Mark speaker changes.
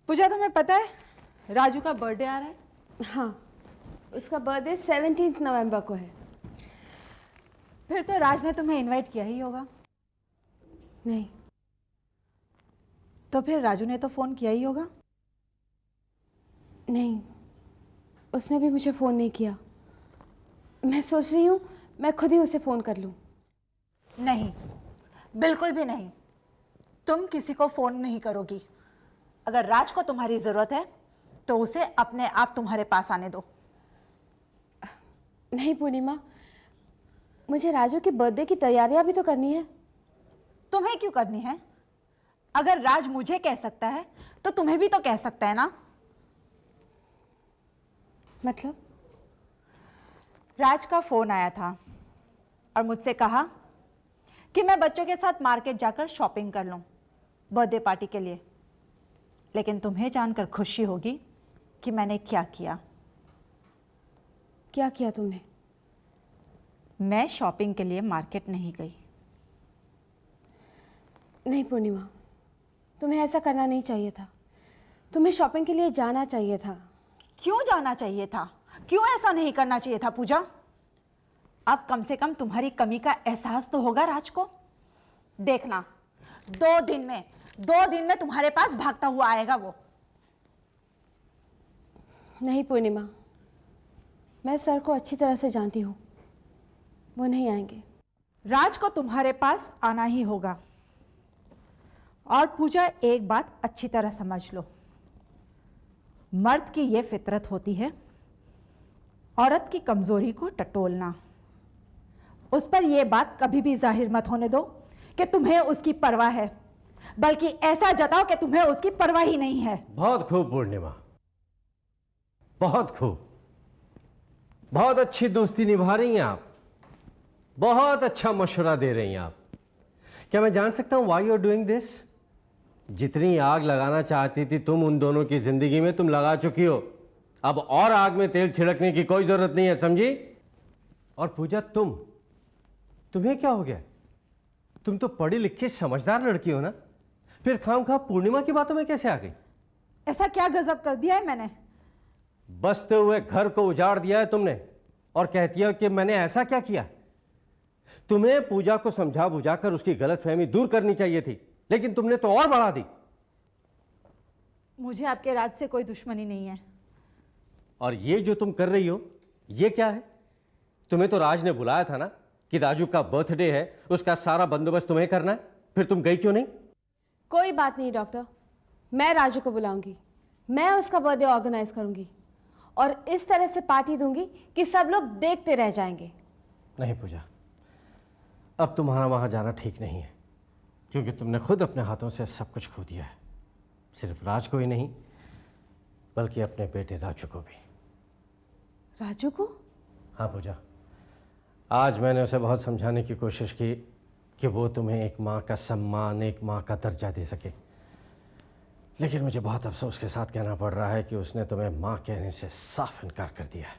Speaker 1: पूजा, तुम्हें पता है राजू का बर्थडे आ रहा है?
Speaker 2: हाँ, उसका बर्थडे 17 नवंबर को है।
Speaker 1: फिर तो राज ने तुम्हें इनवाइट किया ही होगा।
Speaker 2: नहीं।
Speaker 1: तो फिर राजू ने तो फोन किया ही होगा।
Speaker 2: नहीं, उसने भी मुझे फ़ोन नहीं किया। मैं सोच रही हूँ मैं खुद ही उसे फ़ोन कर लूँ।
Speaker 1: नहीं, बिल्कुल भी नहीं। तुम किसी को फोन नहीं करोगी। अगर राज को तुम्हारी जरूरत है तो उसे अपने आप तुम्हारे पास आने दो।
Speaker 2: नहीं पूर्णिमा, मुझे राजू के बर्थडे की तैयारियां भी तो करनी है।
Speaker 1: तुम्हें क्यों करनी है? अगर राज मुझे कह सकता है तो तुम्हें भी तो कह सकता है ना।
Speaker 2: मतलब?
Speaker 1: राज का फोन आया था और मुझसे कहा कि मैं बच्चों के साथ मार्केट जाकर शॉपिंग कर लूं बर्थडे पार्टी के लिए। लेकिन तुम्हें जानकर खुशी होगी कि मैंने क्या किया।
Speaker 2: क्या किया तुमने?
Speaker 1: मैं शॉपिंग के लिए मार्केट नहीं गई।
Speaker 2: नहीं पूर्णिमा, तुम्हें ऐसा करना नहीं चाहिए था। तुम्हें शॉपिंग के लिए जाना चाहिए था।
Speaker 1: क्यों जाना चाहिए था? क्यों ऐसा नहीं करना चाहिए था पूजा? अब कम से कम तुम्हारी कमी का एहसास तो होगा राज को। देखना, 2 दिन में तुम्हारे पास भागता हुआ आएगा वो।
Speaker 2: नहीं पूर्णिमा, मैं सर को अच्छी तरह से जानती हूँ, वो नहीं आएंगे।
Speaker 1: राज को तुम्हारे पास आना ही होगा। और पूजा, एक बात अच्छी तरह समझ लो, मर्द की यह फितरत होती है औरत की कमजोरी को टटोलना। उस पर यह बात कभी भी जाहिर मत होने दो कि तुम्हें उसकी परवाह है, बल्कि ऐसा जताओ कि तुम्हें उसकी परवाह ही नहीं है।
Speaker 3: बहुत खूब पूर्णिमा, बहुत खूब। बहुत अच्छी दोस्ती निभा रही हैं आप। बहुत अच्छा मशवरा दे रही हैं आप। क्या मैं जान सकता हूं why you are doing this? जितनी आग लगाना चाहती थी तुम उन दोनों की जिंदगी में, तुम लगा चुकी हो। अब और आग में तेल छिड़कने की कोई जरूरत नहीं है, समझी? और पूजा, तुम्हें क्या हो गया? तुम तो पढ़ी लिखी समझदार लड़की हो ना, फिर खामखा पूर्णिमा की बातों में कैसे आ गई?
Speaker 1: ऐसा क्या गजब कर दिया है मैंने?
Speaker 3: बसते हुए घर को उजाड़ दिया है तुमने और कहती हो कि मैंने ऐसा क्या किया। तुम्हें पूजा को समझा बुझाकर उसकी गलतफहमी दूर करनी चाहिए थी, लेकिन तुमने तो और बढ़ा दी।
Speaker 1: मुझे आपके राज से कोई दुश्मनी नहीं है।
Speaker 3: और ये जो तुम कर रही हो, ये क्या है? तुम्हें तो राज ने बुलाया था ना कि राजू का बर्थडे है, उसका सारा बंदोबस्त तुम्हें करना है, फिर तुम गई क्यों नहीं?
Speaker 2: कोई बात नहीं डॉक्टर, मैं राजू को बुलाऊंगी, मैं उसका बर्थडे ऑर्गेनाइज करूंगी और इस तरह से पार्टी दूंगी कि सब लोग देखते रह जाएंगे।
Speaker 3: नहीं पूजा, अब तुम्हारा वहां जाना ठीक नहीं है, क्योंकि तुमने खुद अपने हाथों से सब कुछ खो दिया है। सिर्फ राज को ही नहीं, बल्कि अपने बेटे राजू को भी।
Speaker 2: राजू को?
Speaker 3: हाँ पूजा, आज मैंने उसे बहुत समझाने की कोशिश की कि वो तुम्हें एक माँ का सम्मान, एक माँ का दर्जा दे सके, लेकिन मुझे बहुत अफसोस के साथ कहना पड़ रहा है कि उसने तुम्हें माँ कहने से साफ इनकार कर दिया है।